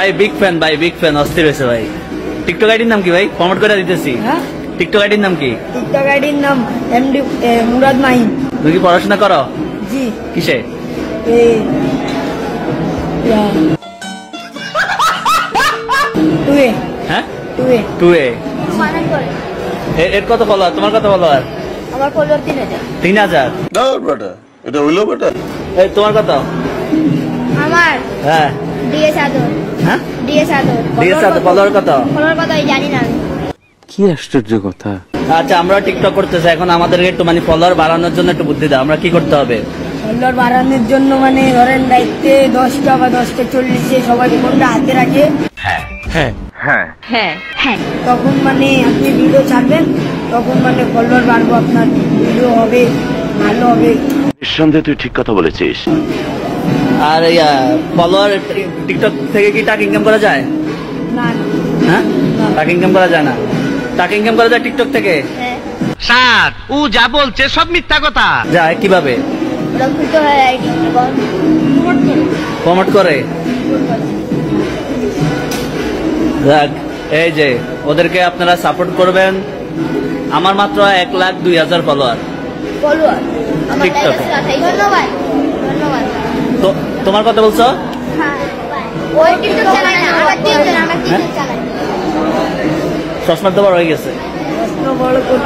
ভাই big fan অস্থির হয়েছে ভাই। টিকটক আইডির নাম কি ভাই? প্রমোট করে দিতেছি। টিকটক আইডির নাম কি? টিকটক আইডির নাম এমডি মুরাদ মাহিন। তুমি কি পড়াশোনা করো? জি। কিসে? টুয়ে। হ্যাঁ টুয়ে। টুয়ে। এর কত ফলোয়ার? তোমার কত ফলোয়ার? আমার ফলোয়ার 3000। 3000? দাও বেটা, এটা হইলো বেটা। এই তোমার কত? আমার হ্যাঁ ডিএস আদর। হ্যাঁ ডিএস আদর। ডিএস আদর ফলোয়ার কত? ফলোয়ার কত জানি না আমি। কি আশ্চর্য কথা। আচ্ছা আমরা টিকটক করতেছি এখন, আমাদেরকে একটু মানে ফলোয়ার বাড়ানোর জন্য একটু বুদ্ধি দাও, আমরা কি করতে হবে? ফলোয়ার বাড়ানোর জন্য মানে ধরেন দায়িত্বে 10টা বা 10টা 40 সবাই ফোনটা হাতে রাখে। হ্যাঁ হ্যাঁ হ্যাঁ তখন মানে আপনি ভিডিও ছাড়বেন, তখন মানে ফলোয়ার বাড়বো, আপনার ভিডিও হবে, ভালো হবে। নিঃসন্দেহে তুই ঠিক কথা বলেছিস। আর ফলোয়ার টিকটক থেকে কি টাকা ইনকাম করা যায়? না হ্যাঁ টাকা ইনকাম করা যায় না? টাকা ইনকাম করা যায় টিকটক থেকে? হ্যাঁ স্যার ও যা বলছে সব মিথ্যা কথা। যায় কিভাবে? রক্ষিত হয় আইডি প্রমোট করে। যাক, এই যে ওদেরকে আপনারা সাপোর্ট করবেন। আমার মাত্র 1,02,000 ফলোয়ার ফলোয়ার আমার টিকটকে। ধন্যবাদ ধন্যবাদ। তো তোমার কথা বলছো? হ্যাঁ ওই টিকটক চালাই না, আমার টিকটক চালাই। চশমার তো বড় হয়ে গেছে।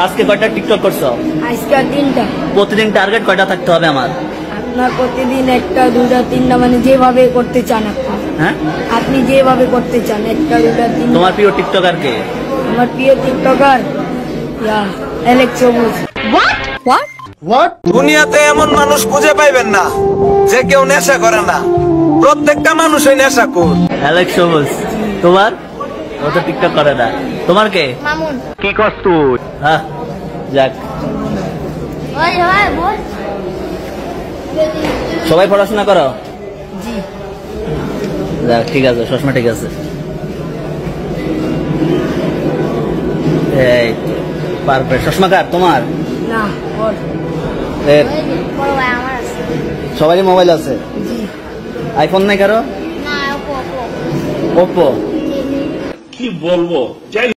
আজকে কয়টা টিকটক করছো? আজকে 3টা। প্রতিদিন টার্গেট কয়টা থাকতে হবে আমার? আপনার প্রতিদিন 1টা 2টা 3টা মানে যেভাবে করতে চান আপনি। হ্যাঁ আপনি যেভাবে করতে চান 1টা 2টা 3টা। তোমার প্রিয় টিকটকার কে? আমার প্রিয় টিকটকার অ্যালেক্স সবুজ। দুনিয়াতে এমন মানুষ খুঁজে পাইবেন না যে কেউ নেশা করে না। প্রত্যেকটা মানুষই নেশা কর। অ্যালেক্স সবুজ। তোমার? ও তো টিকটক করে না। তোমার কে? মামুন। কি করছ তুই? হ্যাঁ যাক, ওই ওই বল। সবাই পড়াশোনা করো? জি। যাক ঠিক আছে, চশমা ঠিক আছে। এই পারফেক্ট। চশমা কার? তোমার? না ওর। বড় ভাই আমার আছে। সবারই মোবাইল আছে? জি। আইফোন নাই কারো? না ওপো। ওপ্পো? কি বলবো?